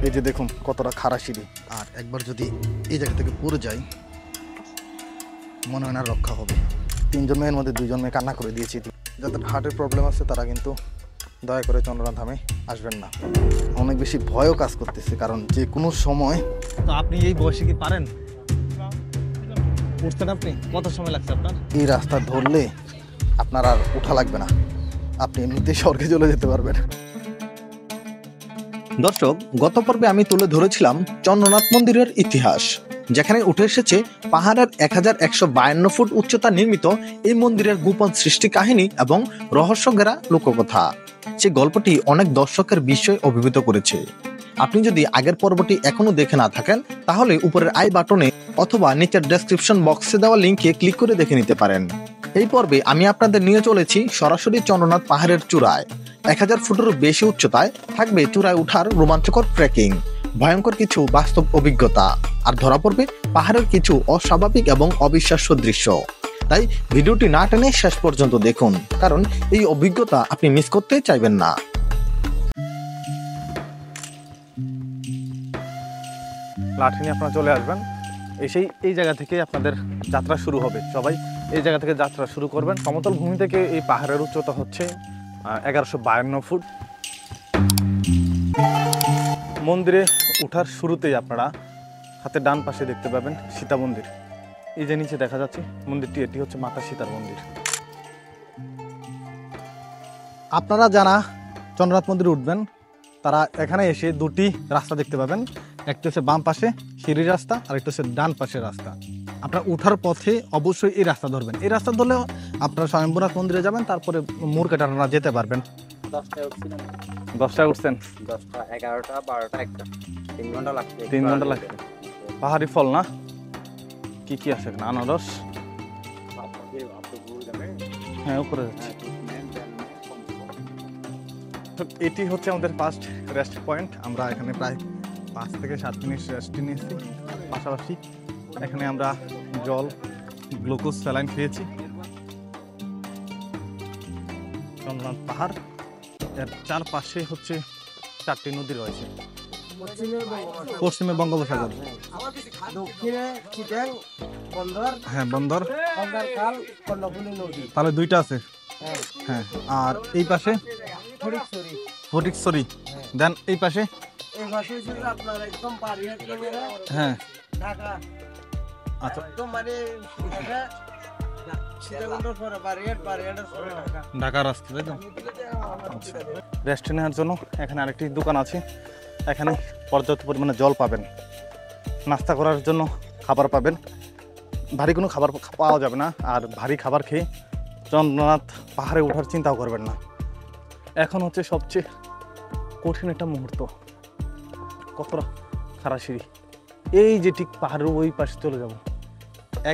এই যে দেখুন কতটা খাড়া সিঁড়ি, আর একবার যদি এই জায়গা থেকে পড়ে যাই মনে হয় না রক্ষা হবে। 3 জন মেয়ের মধ্যে 2 জন মেয়ে কান্না করে দিয়েছি। যাদের হার্টের প্রবলেম আছে তারা কিন্তু দয়া করে চন্দ্রনাথ ধামে আসবেন না। অনেক বেশি ভয়ও কাজ করতেছে, কারণ যে কোনো সময়। তো আপনি এই বয়সে কি পারেন উঠছেন? আপনি কত সময় লাগছে আপনার? এই রাস্তা ধরলে আপনার আর উঠা লাগবে না, আপনি এমনিতেই স্বর্গে চলে যেতে পারবেন। দর্শক, গত পর্বে আমি তুলে ধরেছিলাম চন্দ্রনাথ মন্দিরের ইতিহাস, যেখানে উঠে এসেছে পাহাড়ের 1152 ফুট উচ্চতা নির্মিত এই মন্দিরের গোপন সৃষ্টি কাহিনী এবং রহস্য ঘেরা লোককথা। সে গল্পটি অনেক দর্শকের বিস্ময় অভিভূত করেছে। আপনি যদি আগের পর্বটি এখনো দেখে না থাকেন তাহলে উপরের আই বাটনে অথবা নিচের ডেসক্রিপশন বক্সে দেওয়া লিঙ্কে ক্লিক করে দেখে নিতে পারেন। এই পর্বে আমি আপনাদের নিয়ে চলেছি সরাসরি চন্দ্রনাথ পাহাড়ের চূড়ায়। 1000 ফুটেরও বেশি উচ্চতায় থাকবে চূড়ায় ওঠার রোমাঞ্চকর ট্রেকিং, ভয়ঙ্কর কিছু বাস্তব অভিজ্ঞতা, আর ধরা পড়বে পাহাড়ের কিছু অস্বাভাবিক এবং অবিশ্বাস্য দৃশ্য। তাই ভিডিওটি না টেনে শেষ পর্যন্ত দেখুন, কারণ এই অভিজ্ঞতা আপনি মিস করতে চাইবেন না। লাঠি নিয়ে আপনারা চলে আসবেন, এসেই এই জায়গা থেকে আপনাদের যাত্রা শুরু হবে। সবাই এই জায়গা থেকে যাত্রা শুরু করবেন। সমতল ভূমি থেকে এই পাহাড়ের উচ্চতা হচ্ছে 1152 ফুট। মন্দিরে ওঠার শুরুতেই আপনারা হাতে ডান পাশে দেখতে পাবেন সীতা মন্দির। এই যে নিচে দেখা যাচ্ছে মন্দিরটি, এটি হচ্ছে মাতা সীতার মন্দির। আপনারা যারা চন্দ্রনাথ মন্দিরে উঠবেন তারা এখানে এসে 2টি রাস্তা দেখতে পাবেন। একটা হচ্ছে বাম পাশে সিঁড়ির রাস্তা, আর একটা হচ্ছে ডান পাশের রাস্তা। আপনার উঠার পথে অবশ্যই এই রাস্তা ধরবেন। এই রাস্তা ধরলেও আপনারা স্বয়ম্ভূনাথ মন্দিরে যাবেন, তারপরে মুরকাটানা যেতে পারবেন। 10টায় উঠছেন? 10টা 11টা 12টা 1টা 3 ঘন্টা লাগবে। 3 ঘন্টা লাগবে। পাহাড়ি ফল না, কি কি আছে এখানে? আনারস, হ্যাঁ উপরে যাচ্ছে। এটি হচ্ছে আমাদের ফার্স্ট রেস্ট পয়েন্ট। আমরা এখানে প্রায় 5 থেকে 7 মিনিট রেস্ট নিয়েছি। পাশাপাশি এখানে আমরা জল, গ্লুকোজ, স্যালাইন খেয়েছি। চন্দ্রনাথ পাহাড়, এর চারপাশে হচ্ছে 4টি নদী রয়েছে। পশ্চিমে বঙ্গোপসাগর, হ্যাঁ বন্দর, তাহলে 2টা আছে। হ্যাঁ, আর এই পাশে ফটিকছড়ি, দেন এই পাশে হ্যাঁ আচ্ছা ঢাকার রাস্তা, তাই তো? রেস্ট নেওয়ার জন্য এখানে আরেকটি দোকান আছে। এখানে পর্যাপ্ত পরিমাণে জল পাবেন, নাস্তা করার জন্য খাবার পাবেন। ভারী কোনো খাবার পাওয়া যাবে না, আর ভারী খাবার খেয়ে চন্দ্রনাথ পাহাড়ে ওঠার চিন্তাও করবেন না। এখন হচ্ছে সবচেয়ে কঠিন একটা মুহূর্ত। কতটা খাড়া সিঁড়ি, এই যে ঠিক পাহাড়ের ওই পাশে চলে যাব।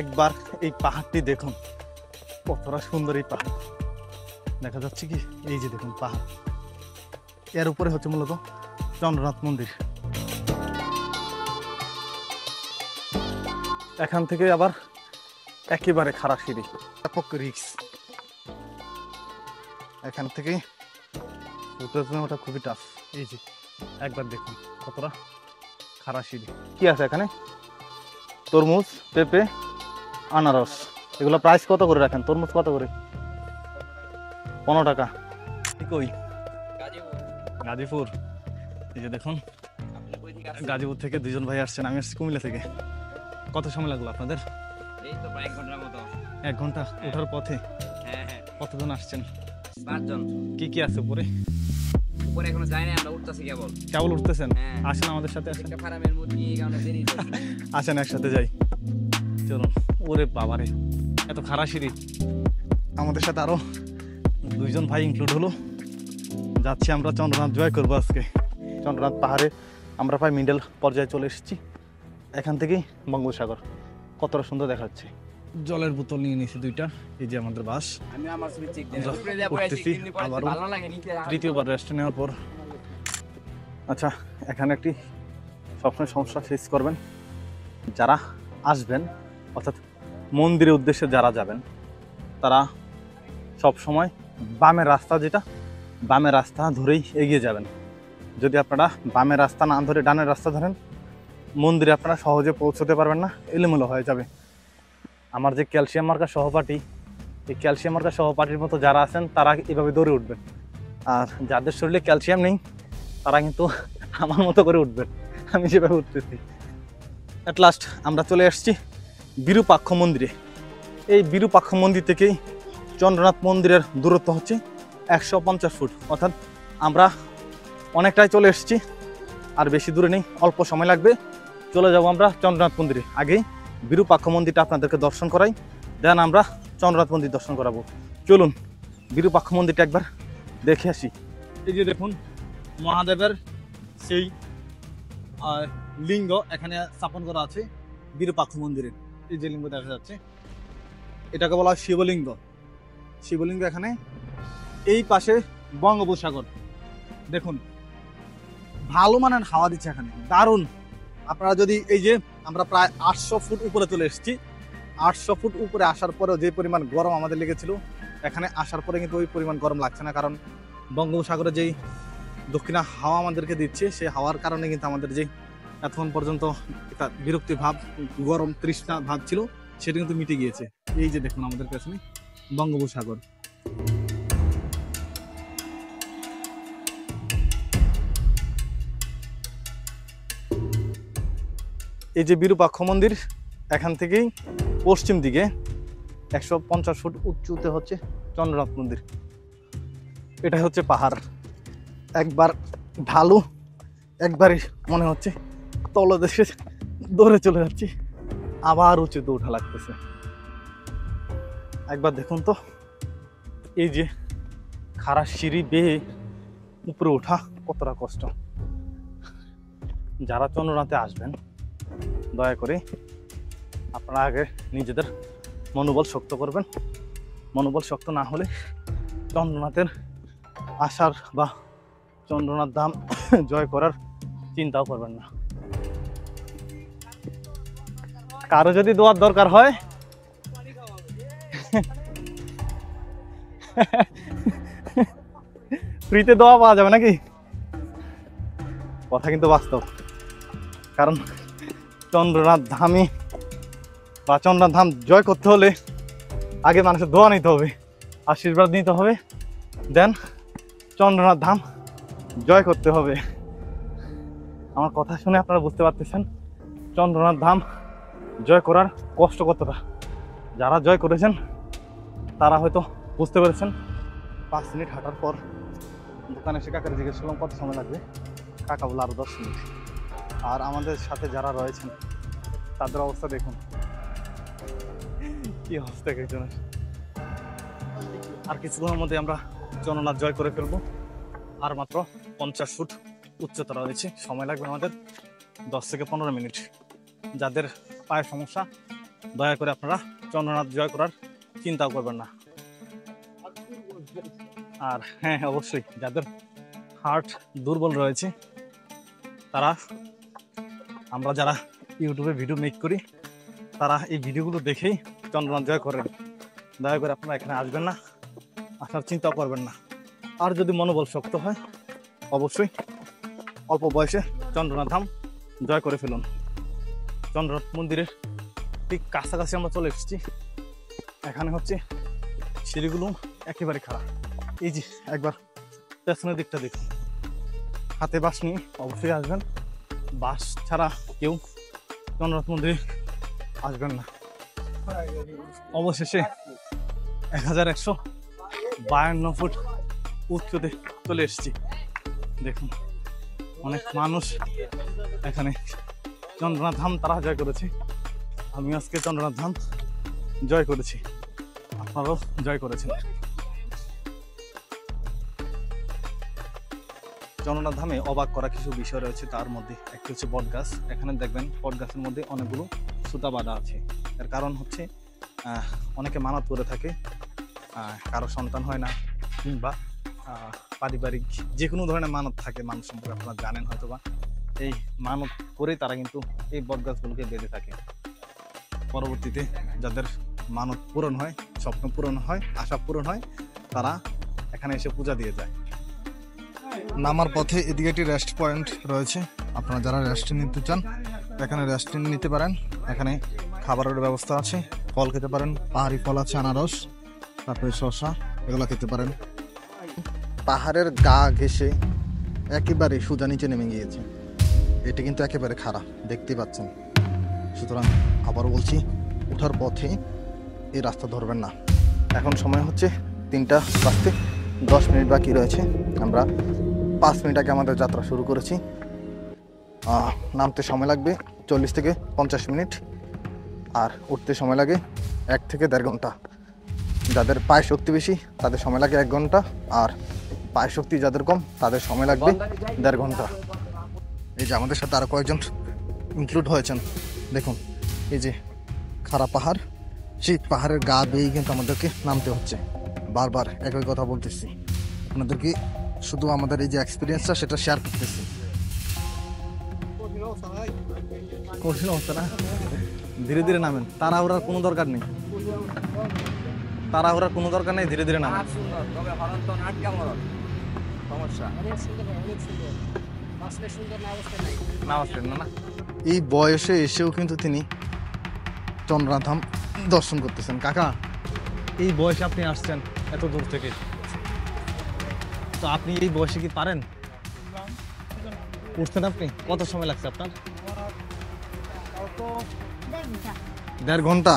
একবার এই পাহাড়টি দেখুন, কতটা সুন্দর এই পাহাড়। দেখা যাচ্ছে কি, এই যে দেখুন পাহাড়, এর উপরে হচ্ছে মূলত চন্দ্রনাথ মন্দির। এখান থেকে আবার একেবারে খাড়া সিঁড়ি, ব্যাপক রিস্ক। এখান থেকে ওটা খুবই টাফ। এই যে একবার দেখুন কতটা খাড়া সিঁড়ি। কি আছে এখানে? তরমুজ, পেঁপে, আনারস, এগুলো প্রাইস কত করে রাখেন? তরমুজ কত করে? 15 টাকা। কই? গাজীপুর। এই যে দেখুন গাজীপুর থেকে 2 জন ভাই আসছেন, আমি আসছি কুমিল্লা থেকে। কত সময় লাগলো আপনাদের? এই তো প্রায় 1 ঘন্টার মতো। 1 ঘন্টা ওঠার পথে? হ্যাঁ হ্যাঁ। কতজন আসছেন? 5 জন। কি কি আছে উপরে? উপরে এখনো যাই না, আমরা উঠতেছি কেবল উঠতেছেন? হ্যাঁ। আসেন আমাদের সাথে, আসেন। একটা ফার্মের মুরগি কারণে দেরি হচ্ছে। আসেন একসাথে যাই, চলুন। ওরে বাবারে, এত খাড়া সিঁড়ি। আমাদের সাথে আরো 2 জন ভাই ইনক্লুড হলো। যাচ্ছি আমরা চন্দ্রনাথ জয় করবো আজকে। চন্দ্রনাথ পাহাড়ে আমরা প্রায় মিডল পর্যায়ে চলে এসেছি। এখান থেকেই বঙ্গোপসাগর কতটা সুন্দর দেখা যাচ্ছে। জলের বোতল নিয়ে নিয়েছি 2টা। এই যে আমাদের বাস, আমি আমার ছবি চেক দিই। উঠতেছি আবারও ভালো লাগে নি? 3য় রেস্ট নেওয়ার পর। আচ্ছা, এখানে একটি সবসময় সমস্যা ফেস করবেন যারা আসবেন, অর্থাৎ মন্দিরের উদ্দেশ্যে যারা যাবেন, তারা সব সময় বামের রাস্তা, যেটা বামের রাস্তা ধরেই এগিয়ে যাবেন। যদি আপনারা বামের রাস্তা না ধরে ডানের রাস্তা ধরেন, মন্দিরে আপনারা সহজে পৌঁছতে পারবেন না, এলোমেলো হয়ে যাবে। আমার যে ক্যালসিয়াম মার্কা সহপাঠী, এই ক্যালসিয়াম মার্কা সহপাঠীর মতো যারা আছেন তারা এভাবে দৌড়ে উঠবেন, আর যাদের শরীরে ক্যালসিয়াম নেই তারা কিন্তু আমার মতো করে উঠবেন, আমি যেভাবে উঠতেছি। অ্যাট লাস্ট আমরা চলে আসছি বিরূপাক্ষ মন্দিরে। এই বিরূপাক্ষ মন্দির থেকেই চন্দ্রনাথ মন্দিরের দূরত্ব হচ্ছে 150 ফুট, অর্থাৎ আমরা অনেকটাই চলে এসেছি, আর বেশি দূরে নেই, অল্প সময় লাগবে। চলে যাব আমরা চন্দ্রনাথ মন্দিরে। আগেই বিরূপাক্ষ মন্দিরটা আপনাদেরকে দর্শন করাই, দেন আমরা চন্দ্রনাথ মন্দির দর্শন করাবো। চলুন বিরূপাক্ষ মন্দিরটা একবার দেখে আসি। এই যে দেখুন মহাদেবের সেই লিঙ্গ এখানে স্থাপন করা আছে বিরূপাক্ষ মন্দিরে। এই যে লিঙ্গ দেখা যাচ্ছে এটাকে বলা হয় শিবলিঙ্গ। শিবলিঙ্গ এখানে, এই পাশে বঙ্গোপসাগর। দেখুন ভালো মানের হাওয়া দিচ্ছে এখানে, দারুণ। আপনারা যদি এই যে আমরা প্রায় 800 ফুট উপরে চলে এসেছি, 800 ফুট উপরে আসার পরেও যে পরিমাণ গরম আমাদের লেগেছিল, এখানে আসার পরে কিন্তু ওই পরিমাণ গরম লাগছে না, কারণ বঙ্গোপসাগরে যেই দক্ষিণা হাওয়া আমাদেরকে দিচ্ছে, সেই হাওয়ার কারণে কিন্তু আমাদের যে এতক্ষণ পর্যন্ত একটা বিরক্তি ভাব, গরম তৃষ্ণা ভাব ছিল, সেটা কিন্তু মিটে গিয়েছে। এই যে দেখুন আমাদের পেছনে বঙ্গোপসাগর। এই যে বিরূপাক্ষ মন্দির, এখান থেকেই পশ্চিম দিকে 150 ফুট উঁচুতে হচ্ছে চন্দ্রনাথ মন্দির। এটা হচ্ছে পাহাড়, একবার ঢালু, একবারই মনে হচ্ছে তলদেশে দৌড়ে চলে যাচ্ছি, আবার উঁচুতে উঠা লাগতেছে। একবার দেখুন তো, এই যে খাড়া সিঁড়ি বেয়ে উপরে ওঠা কতটা কষ্ট। যারা চন্দ্রনাথে আসবেন দয়া করে আপনারা আগে নিজেদের মনোবল শক্ত করবেন। মনোবল শক্ত না হলে চন্দ্রনাথের আসার বা চন্দ্রনাথ ধাম জয় করার চিন্তাও করবেন না। কারো যদি দোয়ার দরকার হয়, ফ্রিতে দোয়া পাওয়া যাবে নাকি? কথা কিন্তু বাস্তব, কারণ চন্দ্রনাথ ধামে বা চন্দ্রনাথ ধাম জয় করতে হলে আগে মানুষের দোয়া নিতে হবে, আশীর্বাদ নিতে হবে, দেন চন্দ্রনাথ ধাম জয় করতে হবে। আমার কথা শুনে আপনারা বুঝতে পারতেছেন চন্দ্রনাথ ধাম জয় করার কষ্ট কতটা। যারা জয় করেছেন তারা হয়তো বুঝতে পেরেছেন। 5 মিনিট হাঁটার পর দোকানে এসে কাকারে জিজ্ঞেস করলাম কত সময় লাগবে, কাকা বলে আরো 10 মিনিট। আর আমাদের সাথে যারা রয়েছেন তাদের অবস্থা দেখুন, কি অবস্থা একজনের। আর কিছুক্ষণের মধ্যে আমরা চন্দ্রনাথ জয় করে ফেলবো। আর মাত্র 50 ফুট উচ্চতা রয়েছে, সময় লাগবে আমাদের 10 থেকে 15 মিনিট। যাদের পায়ের সমস্যা দয়া করে আপনারা চন্দ্রনাথ জয় করার চিন্তাও করবেন না। আর হ্যাঁ, অবশ্যই যাদের হার্ট দুর্বল রয়েছে তারা, আমরা যারা ইউটিউবে ভিডিও মেক করি, তারা এই ভিডিওগুলো দেখেই চন্দ্রনাথ জয় করেন। দয়া করে আপনারা এখানে আসবেন না, আসার চিন্তাও করবেন না। আর যদি মনোবল শক্ত হয়, অবশ্যই অল্প বয়সে চন্দ্রনাথ ধাম জয় করে ফেলুন। চন্দ্রনাথ মন্দিরের ঠিক কাছাকাছি আমরা চলে এসেছি। এখানে হচ্ছে সিঁড়িগুলো একেবারে খারাপ। এই যে একবার পেছনের দিকটা দেখুন, হাতে বাঁশ নিয়ে অবশ্যই আসবেন, বাঁশ ছাড়া কেউ চন্দ্রনাথ মন্দিরে আসবেন না। অবশেষে 1152 ফুট উচ্চতে চলে এসেছি। দেখুন অনেক মানুষ এখানে চন্দ্রনাথ ধাম তারা জয় করেছে। আমি আজকে চন্দ্রনাথ ধাম জয় করেছি, আপনারাও জয় করেছেন। চন্দ্রনাথ ধামে অবাক করা কিছু বিষয় রয়েছে, তার মধ্যে একটি হচ্ছে বট গাছ। এখানে দেখবেন বট গাছের মধ্যে অনেকগুলো সুতা বাঁধা আছে। এর কারণ হচ্ছে অনেকে মানত করে থাকে, কারো সন্তান হয় না, কিংবা পারিবারিক যে কোনো ধরনের মানত থাকে মানুষ সম্পর্কে আপনারা জানেন হয়তো বা। এই মানত করে তারা কিন্তু এই বট গাছগুলোকে বেঁধে থাকে। পরবর্তীতে যাদের মানত পূরণ হয়, স্বপ্ন পূরণ হয়, আশা পূরণ হয়, তারা এখানে এসে পূজা দিয়ে যায়। নামার পথে এদিকে একটি রেস্ট পয়েন্ট রয়েছে, আপনারা যারা রেস্ট নিতে চান এখানে রেস্ট নিতে পারেন। এখানে খাবারের ব্যবস্থা আছে, ফল খেতে পারেন, পাহাড়ি ফল আছে, আনারস, তারপরে শসা, এগুলো খেতে পারেন। পাহাড়ের গা ঘেঁষে একেবারে সোজা নিচে নেমে গিয়েছে, এটি কিন্তু একেবারে খাড়া, দেখতেই পাচ্ছেন। সুতরাং আবারও বলছি, ওঠার পথে এই রাস্তা ধরবেন না। এখন সময় হচ্ছে 3টা বাজতে 10 মিনিট বাকি রয়েছে। আমরা 5 মিনিট আগে আমাদের যাত্রা শুরু করেছি। নামতে সময় লাগবে 40 থেকে 50 মিনিট, আর উঠতে সময় লাগে 1 থেকে 1.5 ঘন্টা। যাদের পায়ে শক্তি বেশি তাদের সময় লাগে 1 ঘন্টা, আর পায়ে শক্তি যাদের কম তাদের সময় লাগবে 1.5 ঘন্টা। এই যে আমাদের সাথে আরো কয়েকজন ইনক্লুড হয়েছেন, দেখুন এই যে খাড়া পাহাড়, সেই পাহাড়ের গা বেয়েই কিন্তু আমাদেরকে নামতে হচ্ছে। বারবার একই কথা বলতেছি, আপনাদেরকে শুধু আমাদের এই যে এক্সপিরিয়েন্সটা সেটা শেয়ার করতেছি। কঠিন অবস্থা না, ধীরে ধীরে নামেন, তাড়াহুড়ার কোনো দরকার নেই, তাড়াহুড়ার কোনো দরকার নেই, ধীরে ধীরে নামেন। না আসলেন না, এই বয়সে এসেও কিন্তু তিনি চন্দ্রনাথ ধাম দর্শন করতেছেন। কাকা, এই বয়সে আপনি আসছেন এত দূর থেকে, তো আপনি এই বয়সে কি পারেন? উঠছেন আপনি? কত সময় লাগছে আপনার? 1.5 ঘন্টা।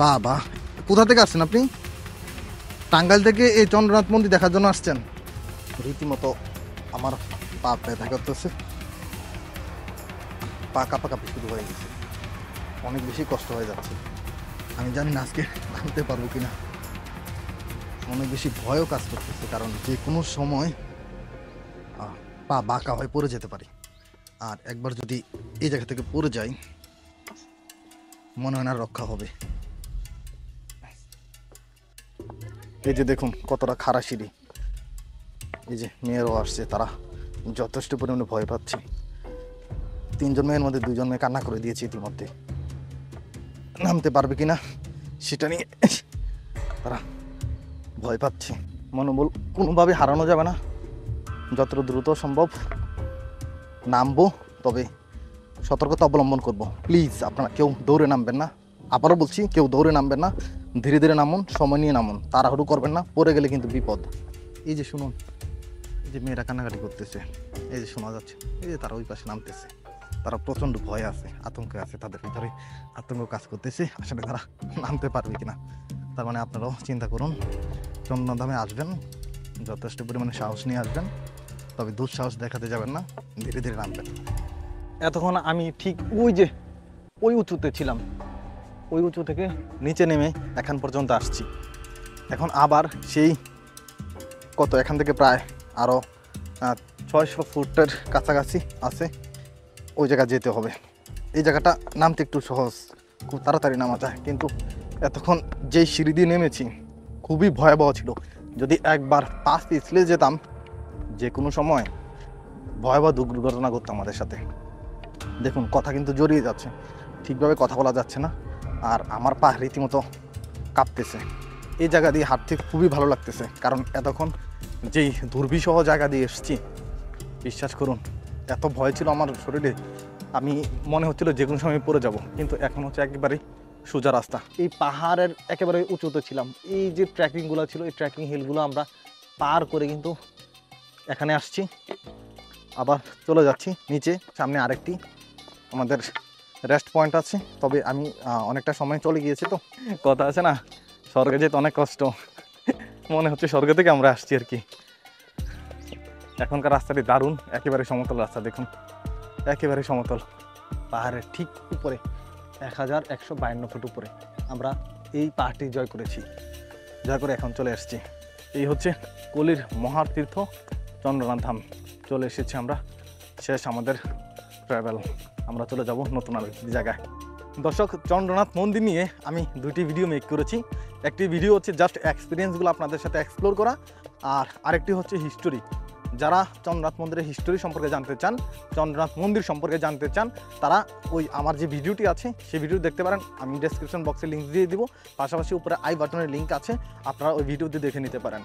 বাবা, কোথা থেকে আসছেন আপনি? টাঙ্গাইল থেকে এই চন্দ্রনাথ মন্দির দেখার জন্য আসছেন? রীতিমতো আমার পা ব্যথা করতেছে, পা কাঁপাকাঁপি শুরু হয়ে গেছে, অনেক বেশি কষ্ট হয়ে যাচ্ছে। আমি জানি না আজকে নামতে পারবো কিনা, অনেক বেশি ভয়ও কাজ করতেছে, কারণ যে কোনো সময় পা বাঁকা হয়ে পড়ে যেতে পারি। আর একবার যদি এই জায়গা থেকে পড়ে যাই, মনে হয় না রক্ষা হবে। এই যে দেখুন কতটা খাড়া সিঁড়ি, এই যে মেয়েরাও আসছে, তারা যথেষ্ট পরিমাণে ভয় পাচ্ছে। 3 জন মেয়ের মধ্যে 2 জন মেয়ে কান্না করে দিয়েছে ইতিমধ্যে। নামতে পারবে কিনা সেটা নিয়ে তারা ভয় পাচ্ছে। মনোবল কোনোভাবে হারানো যাবে না, যতটা দ্রুত সম্ভব নামবো, তবে সতর্কতা অবলম্বন করব। প্লিজ আপনারা কেউ দৌড়ে নামবেন না, আবারও বলছি কেউ দৌড়ে নামবেন না, ধীরে ধীরে নামুন, সময় নিয়ে নামুন, তাড়াহুড়ো করবেন না, পড়ে গেলে কিন্তু বিপদ। এই যে শুনুন, এই যে মেয়েরা কান্নাকাটি করতেছে, এই যে শোনা যাচ্ছে, এই যে তারা ওই পাশে নামতেছে, তারা প্রচণ্ড ভয় আছে, আতঙ্কে আছে, তাদের ভিতরে আতঙ্ক কাজ করতেছে, আসলে তারা নামতে পারবে কিনা। তার মানে আপনারাও চিন্তা করুন, চন্দ্রনাথ ধামে আসবেন, যথেষ্ট পরিমাণে সাহস নিয়ে আসবেন, তবে দুঃসাহস দেখাতে যাবেন না, ধীরে ধীরে নামবেন। এতক্ষণ আমি ঠিক ওই উঁচুতে ছিলাম, ওই উঁচু থেকে নিচে নেমে এখন পর্যন্ত আসছি। এখন আবার সেই এখান থেকে প্রায় আরও 600 ফুটের কাছাকাছি আছে, ওই জায়গা যেতে হবে। এই জায়গাটা নামতে একটু সহজ, খুব তাড়াতাড়ি নামা যায়, কিন্তু এতক্ষণ যেই সিঁড়ি দিয়ে নেমেছি খুবই ভয়াবহ ছিল। যদি একবার পা পিছলে যেতাম, যে কোনো সময় ভয়াবহ দুর্ঘটনা ঘটতো আমাদের সাথে। দেখুন কথা কিন্তু জড়িয়ে যাচ্ছে, ঠিকভাবে কথা বলা যাচ্ছে না, আর আমার পা রীতিমতো কাঁপতেছে। এই জায়গা দিয়ে হাঁটতে খুবই ভালো লাগতেছে, কারণ এতক্ষণ যেই দুর্বিষহ জায়গা দিয়ে এসেছি, বিশ্বাস করুন এত ভয় ছিল আমার শরীরে, আমি মনে হচ্ছিল যে কোনো সময় পড়ে যাব, কিন্তু এখন হচ্ছে একেবারেই সোজা রাস্তা। এই পাহাড়ের একেবারে উঁচুতে ছিলাম, এই যে ট্রেকিংগুলো ছিল, এই ট্রেকিং হিলগুলো আমরা পার করে কিন্তু এখানে আসছি, আবার চলে যাচ্ছি নিচে। সামনে আরেকটি আমাদের রেস্ট পয়েন্ট আছে, তবে আমি অনেকটা সময় চলে গিয়েছি, তো কথা আছে না, স্বর্গে যেতে অনেক কষ্ট, মনে হচ্ছে স্বর্গ থেকে আমরা আসছি আর কি। এখনকার রাস্তাটি দারুণ, একেবারে সমতল রাস্তা, দেখুন একেবারে সমতল, পাহাড়ের ঠিক উপরে 1152 ফুট উপরে আমরা এই পাহাড়টি জয় করেছি, জয় করে এখন চলে আসছি। এই হচ্ছে কলির মহাতীর্থ চন্দ্রনাথ ধাম, চলে এসেছি আমরা, শেষ আমাদের ট্রাভেল, আমরা চলে যাব নতুন আরেকটি জায়গায়। দর্শক, চন্দ্রনাথ মন্দির নিয়ে আমি 2টি ভিডিও মেক করেছি। একটি ভিডিও হচ্ছে জাস্ট এক্সপিরিয়েন্সগুলো আপনাদের সাথে এক্সপ্লোর করা, আর আরেকটি হচ্ছে হিস্টোরি। যারা চন্দ্রনাথ মন্দিরের হিস্টোরি সম্পর্কে জানতে চান, চন্দ্রনাথ মন্দির সম্পর্কে জানতে চান, তারা ওই আমার যে ভিডিওটি আছে সেই ভিডিও দেখতে পারেন, আমি ডেসক্রিপশন বক্সে লিঙ্ক দিয়ে দিব, পাশাপাশি উপরে আই বাটনের লিঙ্ক আছে, আপনারা ওই ভিডিওটি দেখে নিতে পারেন।